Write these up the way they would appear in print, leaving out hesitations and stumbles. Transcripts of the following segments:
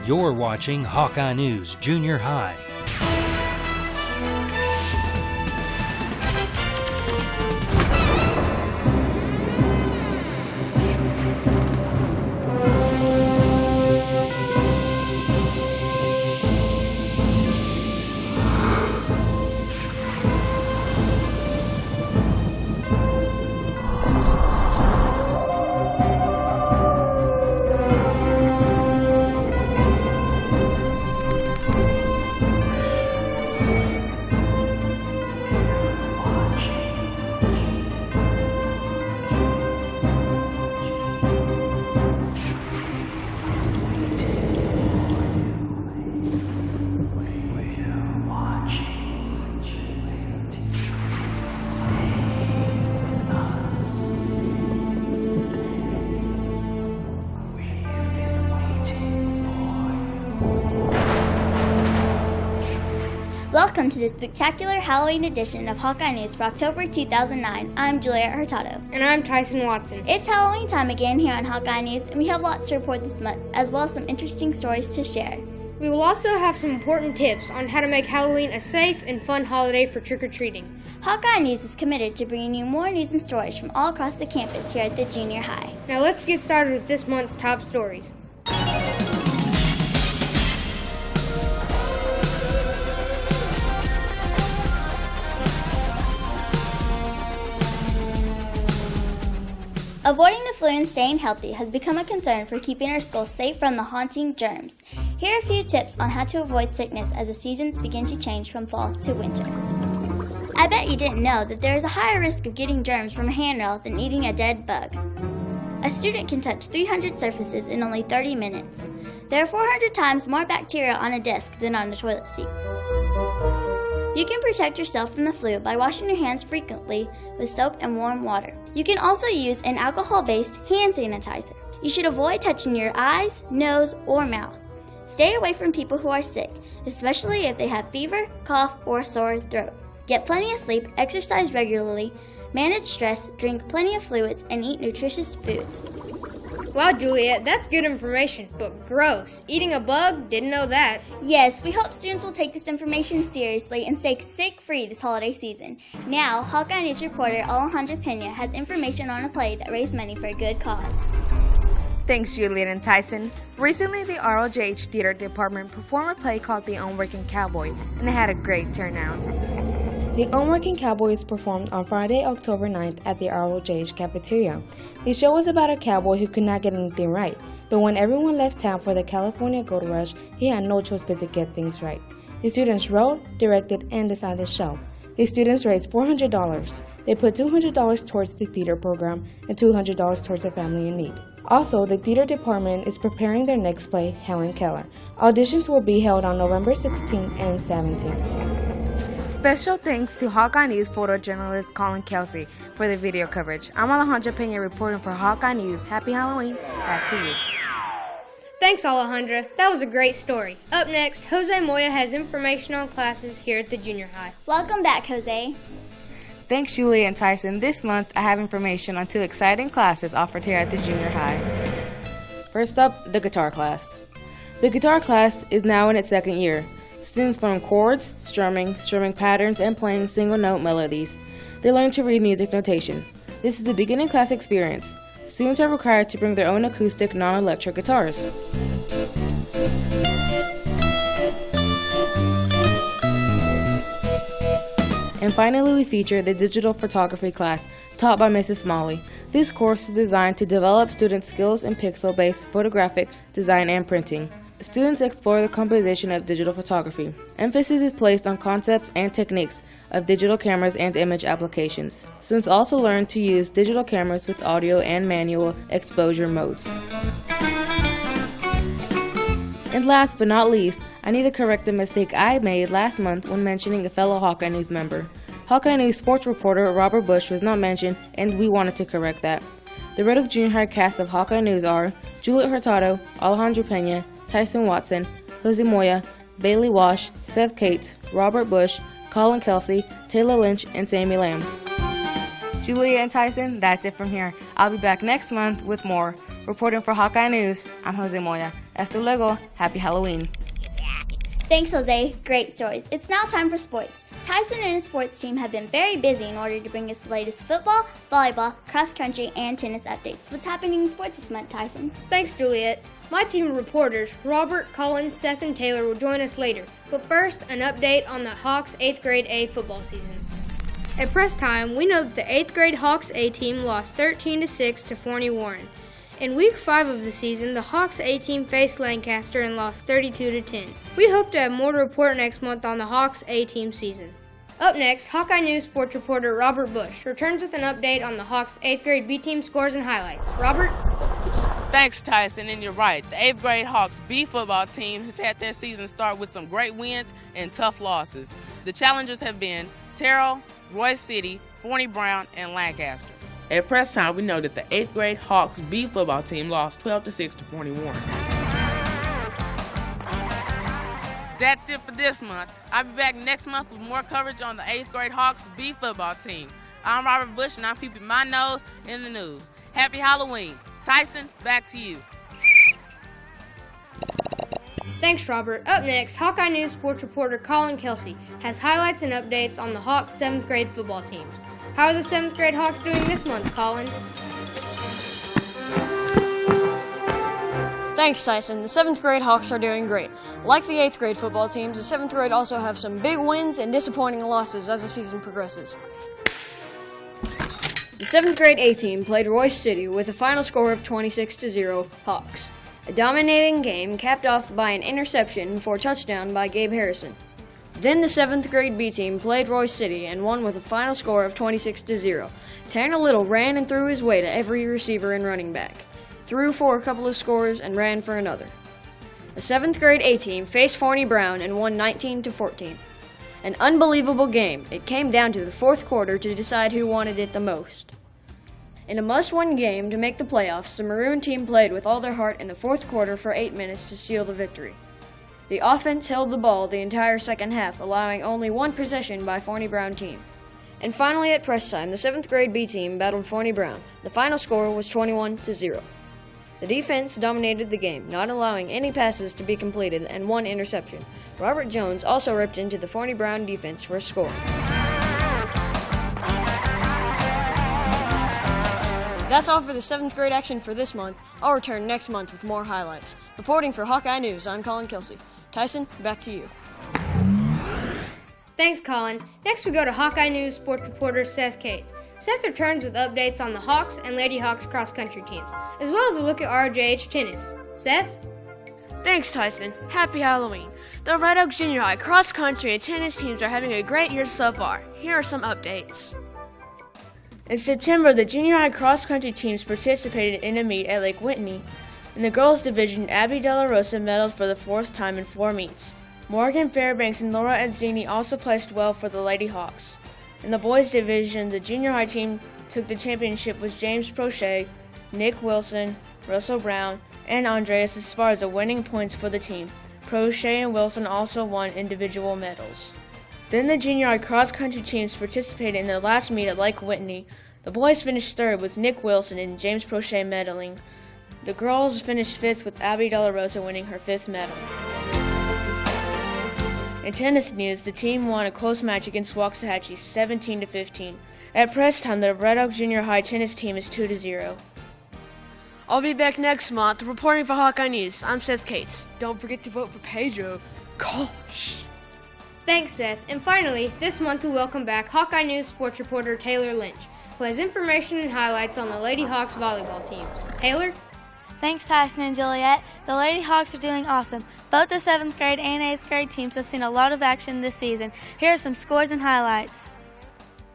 You're watching Hawkeye News Junior High. Welcome to the spectacular Halloween edition of Hawkeye News for October 2009. I'm Juliet Hurtado. And I'm Tyson Watson. It's Halloween time again here on Hawkeye News, and we have lots to report this month, as well as some interesting stories to share. We will also have some important tips on how to make Halloween a safe and fun holiday for trick-or-treating. Hawkeye News is committed to bringing you more news and stories from all across the campus here at the junior high. Now let's get started with this month's top stories. Avoiding the flu and staying healthy has become a concern for keeping our schools safe from the haunting germs. Here are a few tips on how to avoid sickness as the seasons begin to change from fall to winter. I bet you didn't know that there is a higher risk of getting germs from a handrail than eating a dead bug. A student can touch 300 surfaces in only 30 minutes. There are 400 times more bacteria on a desk than on a toilet seat. You can protect yourself from the flu by washing your hands frequently with soap and warm water. You can also use an alcohol-based hand sanitizer. You should avoid touching your eyes, nose, or mouth. Stay away from people who are sick, especially if they have fever, cough, or sore throat. Get plenty of sleep, exercise regularly, manage stress, drink plenty of fluids, and eat nutritious foods. Wow, Juliet, that's good information, but gross. Eating a bug? Didn't know that. Yes, we hope students will take this information seriously and stay sick-free this holiday season. Now, Hawkeye News reporter Alejandra Pena has information on a play that raised money for a good cause. Thanks, Juliet and Tyson. Recently, the RLJH Theater Department performed a play called The Unworking Cowboy, and it had a great turnout. The Unworking Cowboy is performed on Friday, October 9th at the RLJH cafeteria. The show was about a cowboy who could not get anything right, but when everyone left town for the California Gold Rush, he had no choice but to get things right. The students wrote, directed, and designed the show. The students raised $400. They put $200 towards the theater program and $200 towards a family in need. Also, the theater department is preparing their next play, Helen Keller. Auditions will be held on November 16th and 17th. Special thanks to Hawkeye News photojournalist Colin Kelsey for the video coverage. I'm Alejandra Pena reporting for Hawkeye News. Happy Halloween. Back to you. Thanks, Alejandra. That was a great story. Up next, Jose Moya has information on classes here at the junior high. Welcome back, Jose. Thanks, Julia and Tyson. This month, I have information on 2 exciting classes offered here at the junior high. First up, the guitar class. The guitar class is now in its 2nd year. Students learn chords, strumming patterns, and playing single-note melodies. They learn to read music notation. This is the beginning class experience. Students are required to bring their own acoustic, non-electric guitars. And finally, we feature the digital photography class taught by Mrs. Smalley. This course is designed to develop students' skills in pixel-based photographic design and printing. Students explore the composition of digital photography. Emphasis is placed on concepts and techniques of digital cameras and image applications. Students also learn to use digital cameras with audio and manual exposure modes. And last but not least, I need to correct the mistake I made last month when mentioning a fellow Hawkeye News member. Hawkeye News sports reporter Robert Bush was not mentioned, and we wanted to correct that. The Red Oak Junior High cast of Hawkeye News are Juliet Hurtado, Alejandra Pena, Tyson Watson, Jose Moya, Bailey Wash, Seth Cates, Robert Bush, Colin Kelsey, Taylor Lynch, and Sammy Lamb. Julia and Tyson, that's it from here. I'll be back next month with more. Reporting for Hawkeye News, I'm Jose Moya. Hasta luego. Happy Halloween. Thanks, Jose. Great stories. It's now time for sports. Tyson and his sports team have been very busy in order to bring us the latest football, volleyball, cross country, and tennis updates. What's happening in sports this month, Tyson? Thanks, Juliet. My team of reporters, Robert, Colin, Seth, and Taylor, will join us later. But first, an update on the Hawks 8th grade A football season. At press time, we know that the 8th grade Hawks A team lost 13-6 to Forney Warren. In week 5 of the season, the Hawks A team faced Lancaster and lost 32-10. We hope to have more to report next month on the Hawks A team season. Up next, Hawkeye News sports reporter Robert Bush returns with an update on the Hawks 8th grade B team scores and highlights. Robert? Thanks, Tyson, and you're right. The 8th grade Hawks B football team has had their season start with some great wins and tough losses. The challengers have been Terrell, Royce City, Forney Brown, and Lancaster. At press time, we know that the 8th grade Hawks B football team lost 12-6 to Forney Warren. That's it for this month. I'll be back next month with more coverage on the 8th grade Hawks B football team. I'm Robert Bush, and I'm peeping my nose in the news. Happy Halloween. Tyson, back to you. Thanks, Robert. Up next, Hawkeye News sports reporter Colin Kelsey has highlights and updates on the Hawks 7th grade football teams. How are the 7th grade Hawks doing this month, Colin? Thanks, Tyson. The 7th grade Hawks are doing great. Like the 8th grade football teams, the 7th grade also have some big wins and disappointing losses as the season progresses. The 7th grade A team played Royce City with a final score of 26-0 Hawks. A dominating game capped off by an interception before touchdown by Gabe Harrison. Then the 7th grade B team played Royce City and won with a final score of 26-0. Tanner Little ran and threw his way to every receiver and running back, threw for a couple of scores, and ran for another. The 7th grade A team faced Forney Brown and won 19-14. An unbelievable game. It came down to the fourth quarter to decide who wanted it the most. In a must-win game to make the playoffs, the Maroon team played with all their heart in the fourth quarter for 8 minutes to seal the victory. The offense held the ball the entire second half, allowing only one possession by Forney Brown team. And finally at press time, the 7th grade B team battled Forney Brown. The final score was 21-0. The defense dominated the game, not allowing any passes to be completed and one interception. Robert Jones also ripped into the Forney Brown defense for a score. That's all for the 7th grade action for this month. I'll return next month with more highlights. Reporting for Hawkeye News, I'm Colin Kelsey. Tyson, back to you. Thanks, Colin. Next we go to Hawkeye News sports reporter Seth Cates. Seth returns with updates on the Hawks and Lady Hawks cross-country teams, as well as a look at ROJH tennis. Seth? Thanks, Tyson. Happy Halloween. The Red Oak Junior High cross-country and tennis teams are having a great year so far. Here are some updates. In September, the junior high cross-country teams participated in a meet at Lake Whitney. In the girls' division, Abby De La Rosa medaled for the fourth time in 4 meets. Morgan Fairbanks and Laura Edzini also placed well for the Lady Hawks. In the boys division, the junior high team took the championship with James Prochet, Nick Wilson, Russell Brown, and Andreas Esparza winning points for the team. Prochet and Wilson also won individual medals. Then the junior high cross-country teams participated in their last meet at Lake Whitney. The boys finished third with Nick Wilson and James Prochet medaling. The girls finished fifth with Abby De La Rosa winning her fifth medal. In tennis news, the team won a close match against Waxahachie 17-15. At press time, the Red Oak Junior High tennis team is 2-0. I'll be back next month reporting for Hawkeye News. I'm Seth Cates. Don't forget to vote for Pedro. Gosh. Thanks, Seth. And finally, this month we welcome back Hawkeye News sports reporter Taylor Lynch, who has information and highlights on the Lady Hawks volleyball team. Taylor? Thanks, Tyson and Juliet. The Lady Hawks are doing awesome. Both the 7th grade and 8th grade teams have seen a lot of action this season. Here are some scores and highlights.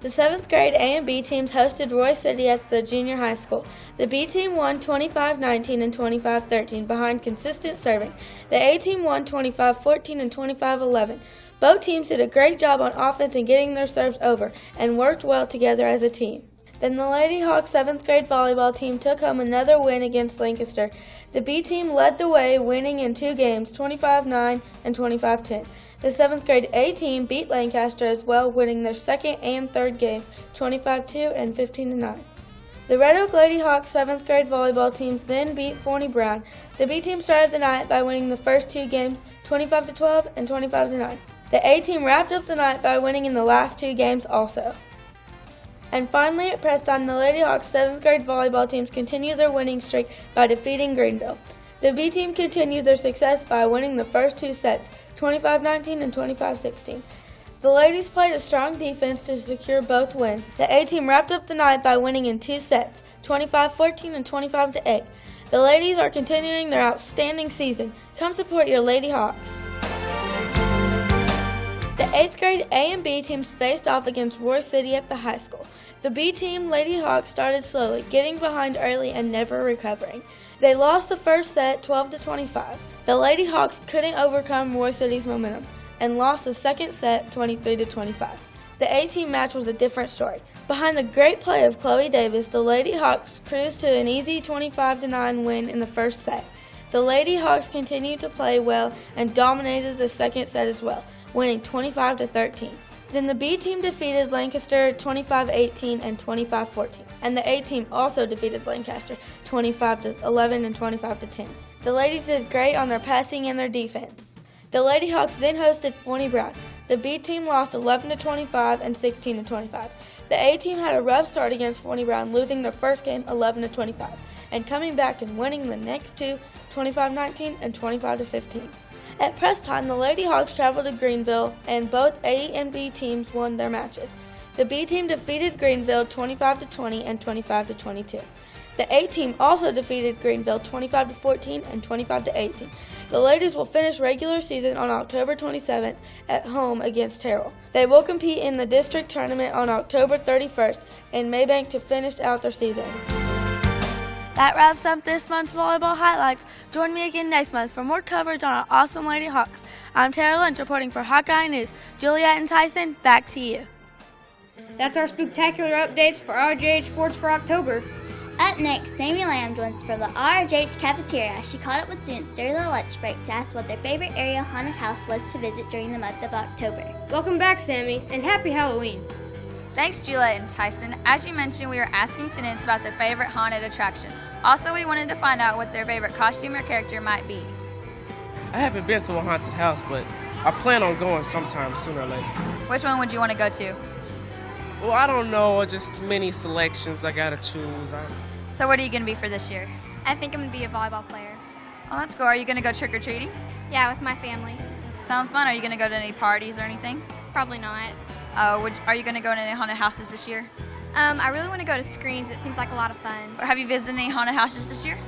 The 7th grade A and B teams hosted Royse City at the junior high school. The B team won 25-19 and 25-13 behind consistent serving. The A team won 25-14 and 25-11. Both teams did a great job on offense and getting their serves over and worked well together as a team. Then the Lady Hawks 7th grade volleyball team took home another win against Lancaster. The B team led the way, winning in 2 games, 25-9 and 25-10. The 7th grade A team beat Lancaster as well, winning their 2nd and 3rd games, 25-2 and 15-9. The Red Oak Lady Hawks 7th grade volleyball teams then beat Forney Brown. The B team started the night by winning the first 2 games, 25-12 and 25-9. The A team wrapped up the night by winning in the last 2 games also. And finally, at press time, the Lady Hawks 7th grade volleyball teams continued their winning streak by defeating Greenville. The B team continued their success by winning the first 2 sets, 25-19 and 25-16. The ladies played a strong defense to secure both wins. The A team wrapped up the night by winning in 2 sets, 25-14 and 25-8. The ladies are continuing their outstanding season. Come support your Lady Hawks. The 8th grade A and B teams faced off against Royse City at the high school. The B team, Lady Hawks, started slowly, getting behind early and never recovering. They lost the first set 12-25. The Lady Hawks couldn't overcome Royse City's momentum and lost the second set 23-25. The A team match was a different story. Behind the great play of Chloe Davis, the Lady Hawks cruised to an easy 25-9 win in the first set. The Lady Hawks continued to play well and dominated the second set as well, winning 25-13. Then the B team defeated Lancaster 25-18 and 25-14, and the A team also defeated Lancaster 25-11 and 25-10. The ladies did great on their passing and their defense. The Lady Hawks then hosted Forney Brown. The B team lost 11-25 and 16-25. The A team had a rough start against Forney Brown, losing their first game 11-25, and coming back and winning the next 2, 25-19 and 25-15. At press time, the Lady Hawks traveled to Greenville, and both A and B teams won their matches. The B team defeated Greenville 25-20 and 25-22. The A team also defeated Greenville 25-14 and 25-18. The ladies will finish regular season on October 27th at home against Terrell. They will compete in the district tournament on October 31st in Maybank to finish out their season. That wraps up this month's volleyball highlights. Join me again next month for more coverage on our awesome Lady Hawks. I'm Taylor Lynch reporting for Hawkeye News. Juliet and Tyson, back to you. That's our spectacular updates for RJH Sports for October. Up next, Sammy Lamb joins us from the RJH cafeteria. She caught up with students during the lunch break to ask what their favorite area haunted house was to visit during the month of October. Welcome back, Sammy, and happy Halloween. Thanks, Juliet and Tyson. As you mentioned, we were asking students about their favorite haunted attraction. Also, we wanted to find out what their favorite costume or character might be. I haven't been to a haunted house, but I plan on going sometime sooner or later. Which one would you want to go to? Well, I don't know, just many selections I gotta choose. So what are you going to be for this year? I think I'm going to be a volleyball player. Oh, that's cool. Are you going to go trick-or-treating? Yeah, with my family. Sounds fun. Are you going to go to any parties or anything? Probably not. Are you going to go to any haunted houses this year? I really want to go to Screams. It seems like a lot of fun. Have you visited any haunted houses this year?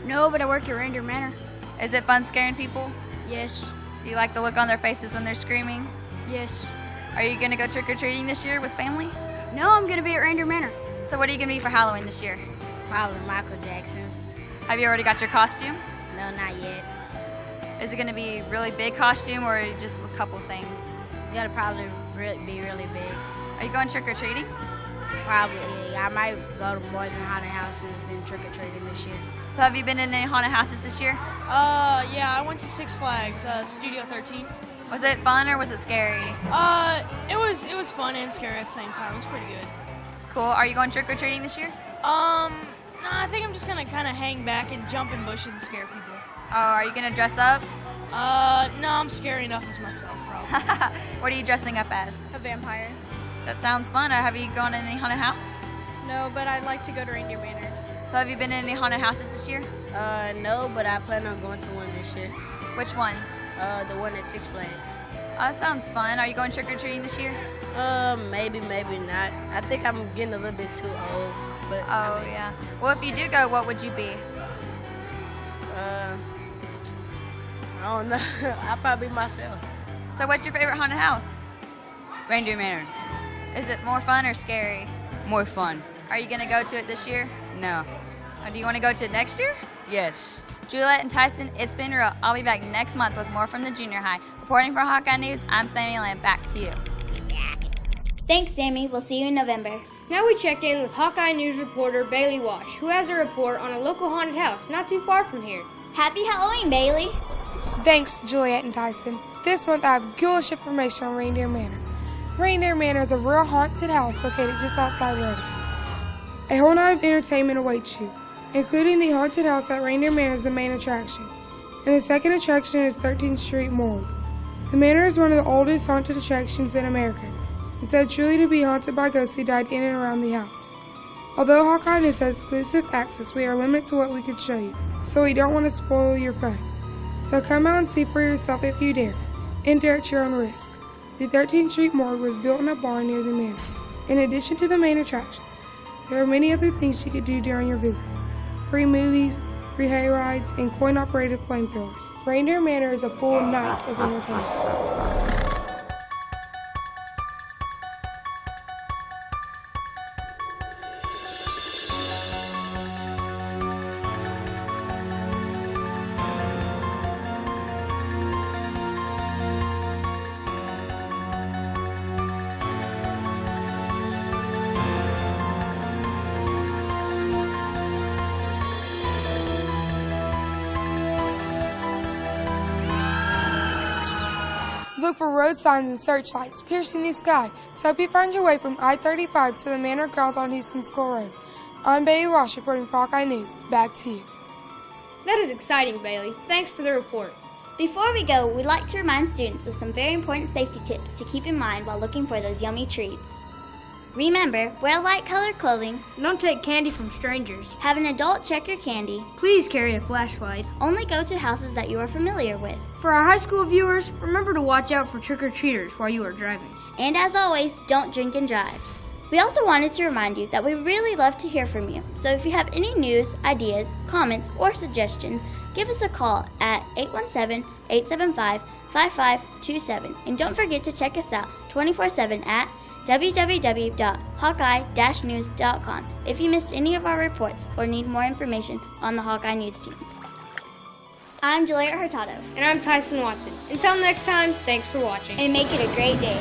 No, but I work at Reindeer Manor. Is it fun scaring people? Yes. Do you like the look on their faces when they're screaming? Yes. Are you going to go trick-or-treating this year with family? No, I'm going to be at Reindeer Manor. So what are you going to be for Halloween this year? Probably Michael Jackson. Have you already got your costume? No, not yet. Is it going to be really big costume or just a couple things? It's going to probably be really big. Are you going trick-or-treating? Probably. I might go to more than haunted houses than trick-or-treating this year. So have you been in any haunted houses this year? Yeah, I went to Six Flags, Studio 13. Was it fun or was it scary? It was fun and scary at the same time. It was pretty good. It's cool. Are you going trick-or-treating this year? No, I think I'm just gonna kind of hang back and jump in bushes and scare people. Oh, are you gonna dress up? No, I'm scary enough as myself, probably. What are you dressing up as? A vampire. That sounds fun. Have you gone in any haunted house? No, but I'd like to go to Reindeer Manor. So have you been in any haunted houses this year? No, but I plan on going to one this year. Which ones? The one at Six Flags. Oh, that sounds fun. Are you going trick-or-treating this year? Maybe not. I think I'm getting a little bit too old. But oh, yeah. Well, if you do go, what would you be? I don't know. I'll probably be myself. So what's your favorite haunted house? Reindeer Manor. Is it more fun or scary? More fun. Are you going to go to it this year? No. Or do you want to go to it next year? Yes. Juliet and Tyson, it's been real. I'll be back next month with more from the junior high. Reporting for Hawkeye News, I'm Sammy Lamb. Back to you. Thanks, Sammy. We'll see you in November. Now we check in with Hawkeye News reporter Bailey Wash, who has a report on a local haunted house not too far from here. Happy Halloween, Bailey. Thanks, Juliet and Tyson. This month I have ghoulish information on Reindeer Manor. Reindeer Manor is a real haunted house located just outside Reading. A whole night of entertainment awaits you, including the haunted house at Reindeer Manor is the main attraction, and the second attraction is 13th Street Morgue. The manor is one of the oldest haunted attractions in America, and said truly to be haunted by ghosts who died in and around the house. Although Hawkeye News has exclusive access, we are limited to what we could show you, so we don't want to spoil your fun. So come out and see for yourself if you dare. Enter at your own risk. The 13th Street Morgue was built in a barn near the manor. In addition to the main attractions, there are many other things you could do during your visit. Free movies, free hay rides, and coin-operated flamethrowers. Reindeer Manor is a full night of entertainment. Look for road signs and searchlights piercing the sky to help you find your way from I-35 to the Manor grounds on Houston School Road. I'm Bailey Wash reporting for Hawkeye News. Back to you. That is exciting, Bailey. Thanks for the report. Before we go, we'd like to remind students of some very important safety tips to keep in mind while looking for those yummy treats. Remember, wear light-colored clothing. Don't take candy from strangers. Have an adult check your candy. Please carry a flashlight. Only go to houses that you are familiar with. For our high school viewers, remember to watch out for trick-or-treaters while you are driving. And as always, don't drink and drive. We also wanted to remind you that we really love to hear from you. So if you have any news, ideas, comments, or suggestions, give us a call at 817-875-5527. And don't forget to check us out 24/7 at www.hawkeye-news.com if you missed any of our reports or need more information on the Hawkeye News team. I'm Juliet Hurtado. And I'm Tyson Watson. Until next time, thanks for watching. And make it a great day.